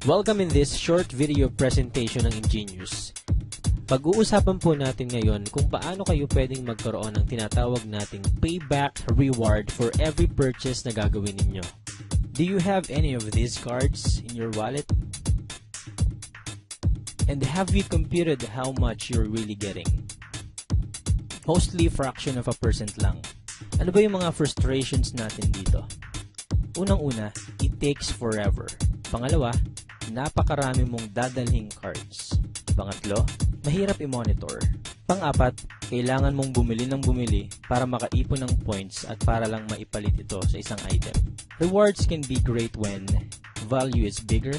Welcome in this short video presentation ng Ingenious. Pag-uusapan po natin ngayon kung paano kayo pwedeng magkaroon ng tinatawag nating payback reward for every purchase na gagawin ninyo. Do you have any of these cards in your wallet? And have you computed how much you're really getting? Mostly fraction of a percent lang. Ano ba yung mga frustrations natin dito? Unang-una, it takes forever. Pangalawa, napakarami mong dadalhing cards. Pangatlo, mahirap i-monitor. Pang-apat, kailangan mong bumili ng bumili para makaipon ng points at para lang maipalit ito sa isang item. Rewards can be great when value is bigger,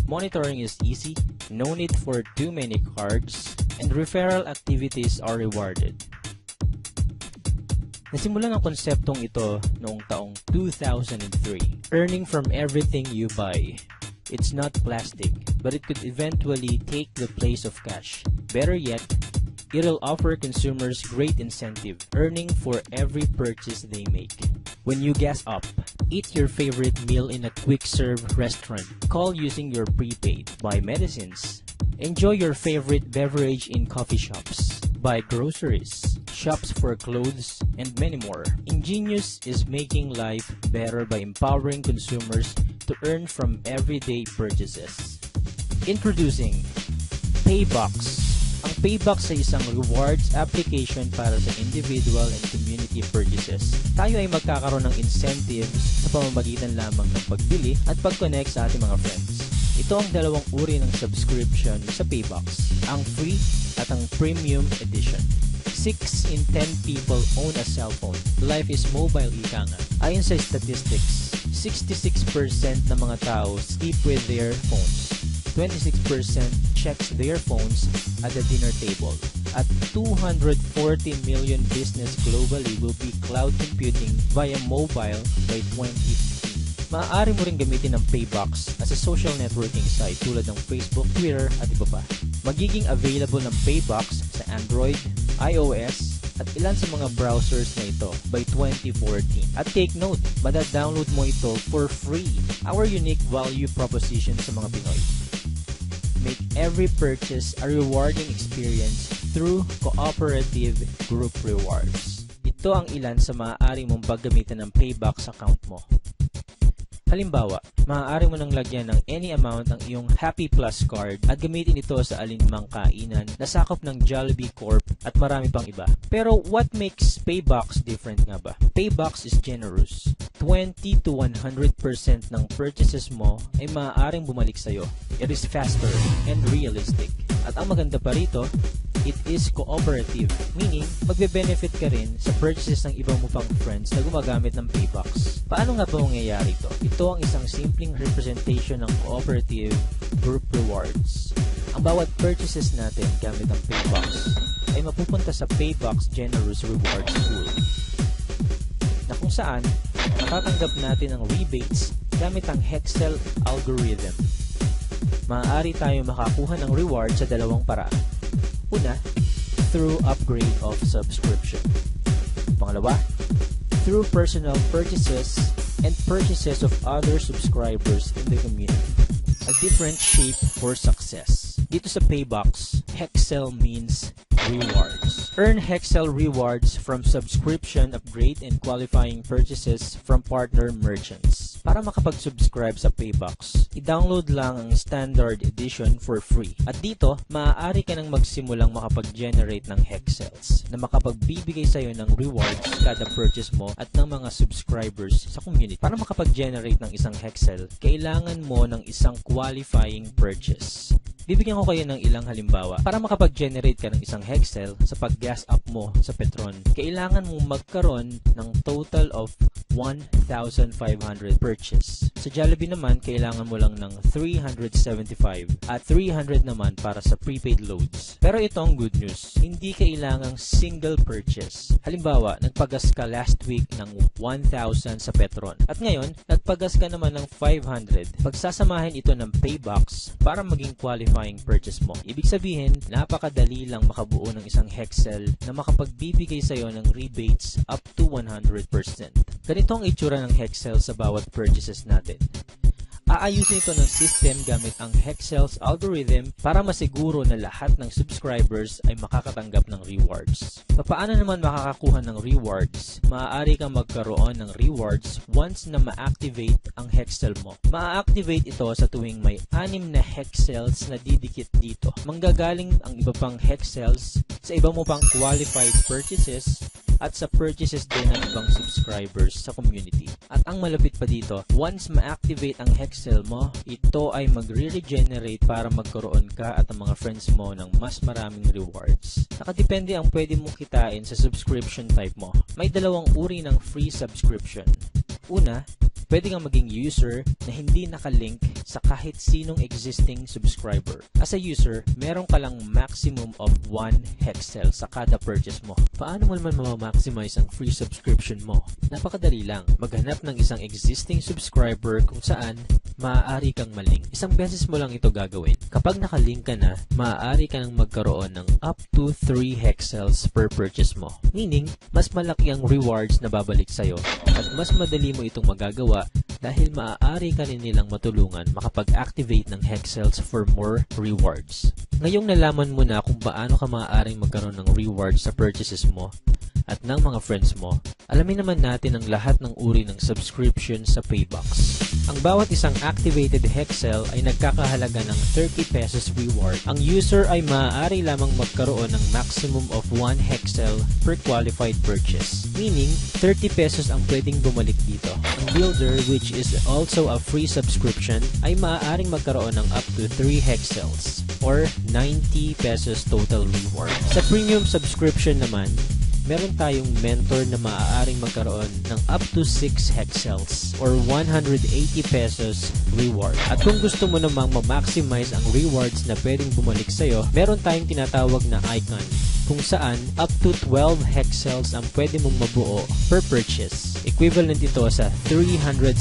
monitoring is easy, no need for too many cards, and referral activities are rewarded. Nasimulan ang konseptong ito noong taong 2003. Earning from everything you buy. It's not plastic, but it could eventually take the place of cash. Better yet, it'll offer consumers great incentive, earning for every purchase they make. When you gas up, eat your favorite meal in a quick-serve restaurant, call using your prepaid, buy medicines, enjoy your favorite beverage in coffee shops, buy groceries, shops for clothes, and many more. Ingenious is making life better by empowering consumers to earn from everyday purchases. Introducing Paybox. Ang Paybox ay isang rewards application para sa individual and community purchases. Tayo ay magkakaroon ng incentives sa pamamagitan lamang ng pagbili at pag-connect sa ating mga friends. Ito ang dalawang uri ng subscription sa Paybox, ang free at ang premium edition. 6 in 10 people own a cell phone. Life is mobile, ika nga. Ayon sa statistics, 66% ng mga tao sleep with their phones. 26% checks their phones at the dinner table. At 240 million business globally will be cloud computing via mobile by 2015. Maaari mo rin gamitin ang Paybox as a social networking site tulad ng Facebook, Twitter at iba pa. Magiging available ng Paybox sa Android, iOS, at ilan sa mga browsers na ito by 2014. At take note, mada-download mo ito for free. Our unique value proposition sa mga Pinoy. Make every purchase a rewarding experience through cooperative group rewards. Ito ang ilan sa maaari mong paggamitan ng Paybox account mo. Halimbawa, maaari mo nang lagyan ng any amount ang iyong Happy Plus card at gamitin ito sa alinmang kainan na sakop ng Jollibee Corp at marami pang iba. Pero what makes Paybox different nga ba? Paybox is generous. 20 to 100% ng purchases mo ay maaaring bumalik sa'yo. It is faster and realistic. At ang maganda pa rito, it is cooperative, meaning magbe-benefit ka rin sa purchases ng ibang mo pang friends na gumagamit ng Paybox. Paano nga ba mangyayari ito? Ito ang isang simpleng representation ng cooperative group rewards. Ang bawat purchases natin gamit ang Paybox ay mapupunta sa Paybox Generous Rewards Pool, na kung saan matatanggap natin ang rebates gamit ang Hexel algorithm. Maaari tayo makakuha ng reward sa dalawang paraan. Una, through upgrade of subscription. Pangalawa, through personal purchases and purchases of other subscribers in the community. A different shape for success. Dito sa Paybox, Hexel means rewards. Earn Hexel rewards from subscription upgrade and qualifying purchases from partner merchants. Para makapag-subscribe sa Paybox, i-download lang ang standard edition for free. At dito, maaari ka nang magsimulang makapag-generate ng Hexels na makapagbibigay sa'yo ng rewards kada purchase mo at ng mga subscribers sa community. Para makapag-generate ng isang Hexel, kailangan mo ng isang qualifying purchase. Bibigyan ko kayo ng ilang halimbawa. Para makapag-generate ka ng isang Hexel sa pag-gas up mo sa Petron, kailangan mong magkaroon ng total of 1,500 purchase. Sa Jollibee naman, kailangan mo lang ng 375 at 300 naman para sa prepaid loads. Pero ito ang good news, hindi kailangang single purchase. Halimbawa, nagpagas ka last week ng 1,000 sa Petron at ngayon, nagpagas ka naman ng 500. Pagsasamahin ito ng Paybox para maging qualifying purchase mo. Ibig sabihin, napakadali lang makabuo ng isang Hexel na makapagbibigay sa'yo ng rebates up to 100%. Ganito ang itsura ng Hexel sa bawat purchases natin. Aayusin ito ng system gamit ang Hexcel's algorithm para masiguro na lahat ng subscribers ay makakatanggap ng rewards. Paano naman makakakuha ng rewards? Maaari kang magkaroon ng rewards once na ma-activate ang Hexcel mo. Ma-activate ito sa tuwing may 6 na Hexcels na didikit dito. Manggagaling ang iba pang Hexcels sa iba mo pang qualified purchases at sa purchases din ng ibang subscribers sa community. At ang malapit pa dito, once ma-activate ang Hexcel mo, ito ay magre-regenerate para magkaroon ka at ang mga friends mo ng mas maraming rewards. Nakadepende ang pwede mong kitain sa subscription type mo. May dalawang uri ng free subscription. Una, pwede kang maging user na hindi nakalink sa kahit sinong existing subscriber. As a user, meron ka lang maximum of 1 Hexcel sa kada purchase mo. Paano mo naman ma-maximize ang free subscription mo? Napakadali lang. Maghanap ng isang existing subscriber kung saan maaari kang malink. Isang beses mo lang ito gagawin. Kapag nakalink ka na, maaari ka nang magkaroon ng up to 3 Hexcels per purchase mo. Meaning, mas malaki ang rewards na babalik sa'yo at mas madali mo itong magagawa dahil maaari ka rin nilang matulungan makapag-activate ng Hexcels for more rewards. Ngayong nalaman mo na kung paano ka maaaring magkaroon ng rewards sa purchases mo at ng mga friends mo, alamin naman natin ang lahat ng uri ng subscription sa Paybox. Ang bawat isang activated Hexcel ay nagkakahalaga ng 30 pesos reward. Ang user ay maaari lamang magkaroon ng maximum of 1 Hexcel per qualified purchase. Meaning, 30 pesos ang pwedeng bumalik dito. Ang builder, which is also a free subscription, ay maaaring magkaroon ng up to 3 Hexcels or 90 pesos total reward. Sa premium subscription naman, meron tayong mentor na maaaring magkaroon ng up to 6 Hexcels or 180 pesos reward. At kung gusto mo namang ma-maximize ang rewards na pwedeng bumalik sa'yo, meron tayong tinatawag na icon kung saan up to 12 Hexcels ang pwede mong mabuo per purchase. Equivalent ito sa 360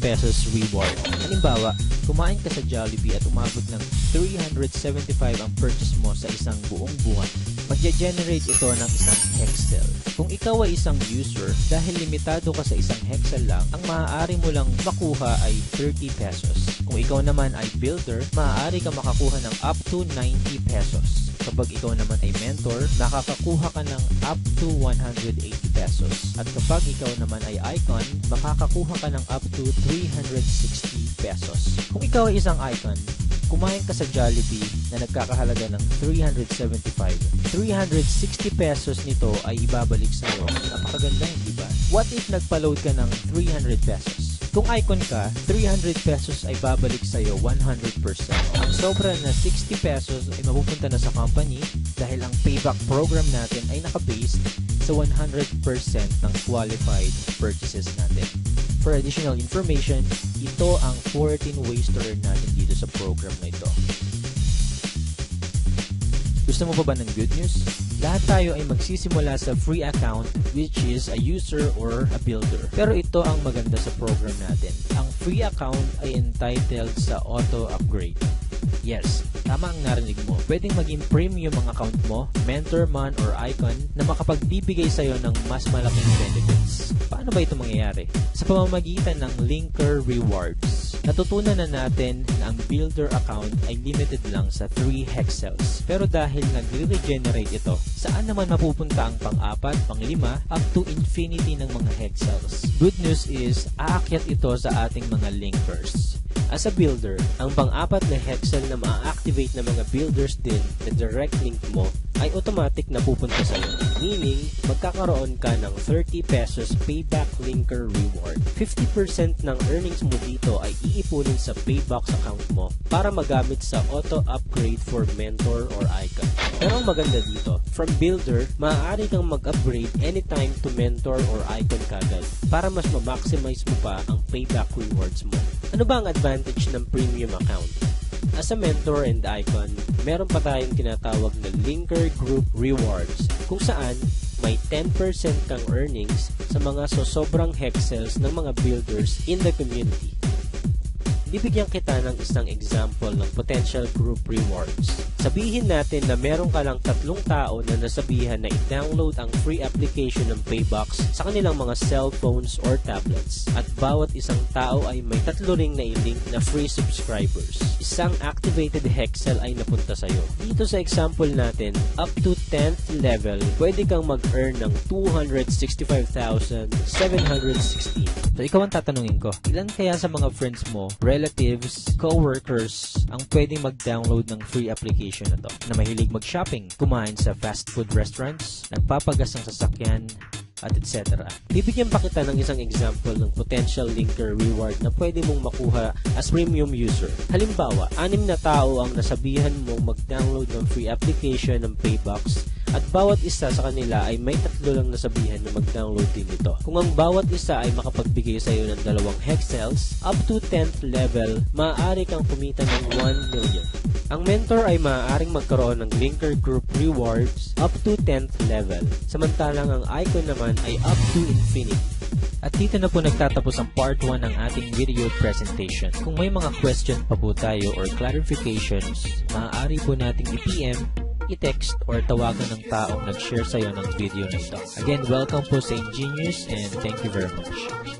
pesos reward. Halimbawa, kumain ka sa Jollibee at umabot ng 375 ang purchase mo sa isang buong buwan. Magge-generate ito ng isang Hexcel. Kung ikaw ay isang user, dahil limitado ka sa isang Hexcel lang, ang maaari mo lang makuha ay 30 pesos. Kung ikaw naman ay builder, maaari ka makakuha ng up to 90 pesos. Kapag ikaw naman ay mentor, nakakakuha ka ng up to 180 pesos. At kapag ikaw naman ay icon, makakakuha ka ng up to 360 pesos. Kung ikaw ay isang icon, kumain ka sa Jollibee na nagkakahalaga ng 375. 360 pesos nito ay ibabalik sa iyo. Napakaganda, di ba? What if nagpa-load ka ng 300 pesos? Kung icon ka, 300 pesos ay babalik sa iyo 100%. Ang sobra na 60 pesos ay mapupunta na sa company dahil ang payback program natin ay nakabase sa 100% ng qualified purchases natin. For additional information, ito ang 14 ways to earn natin dito sa program na ito. Gusto mo pa ba ng good news? Lahat tayo ay magsisimula sa free account, which is a user or a builder. Pero ito ang maganda sa program natin. Ang free account ay entitled sa auto upgrade. Yes, tama ang narinig mo. Pwedeng maging premium ang account mo, mentor man or icon, na makapagbibigay sa'yo ng mas malaking benefits. Paano ba ito mangyayari? Sa pamamagitan ng Linker Rewards. Natutunan na natin na ang builder account ay limited lang sa 3 Hexcels. Pero dahil nagre-regenerate ito, saan naman mapupunta ang pang-4, pang-5, up to infinity ng mga Hexcels? Good news is, aakyat ito sa ating mga linkers. As a builder, ang pang-4 na Hexcel na ma-activate ng mga builders din na direct link mo ay automatic na pupunta sa iyo. Meaning, magkakaroon ka ng 30 pesos payback linker reward. 50% ng earnings mo dito ay iipunin sa Paybox account mo para magamit sa auto upgrade for mentor or icon. Pero ang maganda dito, from builder, maaari kang mag-upgrade anytime to mentor or icon kagad para mas ma-maximize mo pa ang payback rewards mo. Ano ba ang advantage ng premium account? As a mentor and icon, meron pa tayong tinatawag na Linker Group Rewards kung saan may 10% kang earnings sa mga sobrang Hexcels ng mga builders in the community. bibigyan kita ng isang example ng potential group rewards. Sabihin natin na meron ka lang 3 tao na nasabihan na i-download ang free application ng Paybox sa kanilang mga cellphones or tablets. At bawat isang tao ay may 3 ring na i-link na free subscribers. Isang activated Hexel ay napunta sa'yo. Dito sa example natin, up to 10th level, pwede kang mag-earn ng 265,716. So ikaw ang tatanungin ko, ilan kaya sa mga friends mo, relatives, co-workers ang pwedeng mag-download ng free application na to? Na mahilig mag-shopping, kumain sa fast food restaurants, nagpapagas ng sasakyan, at etc. Bibigyan pa kita ng isang example ng potential linker reward na pwede mong makuha as premium user. Halimbawa, 6 na tao ang nasabihan mong mag-download ng free application ng Paybox at bawat isa sa kanila ay may 3 lang nasabihan na mag-download din ito. Kung ang bawat isa ay makapagbigay sa iyo ng 2 Hexels, up to 10th level, maaari kang kumita ng 1 million. Ang mentor ay maaaring magkaroon ng linker group rewards up to 10th level, samantalang ang icon naman ay up to infinity. At dito na po nagtatapos ang part 1 ng ating video presentation. Kung may mga question pa po tayo or clarifications, maaari po nating i-PM, i-text, or tawagan ng taong nag-share sa iyo ng video na ito. Again, welcome po sa Ingenious and thank you very much.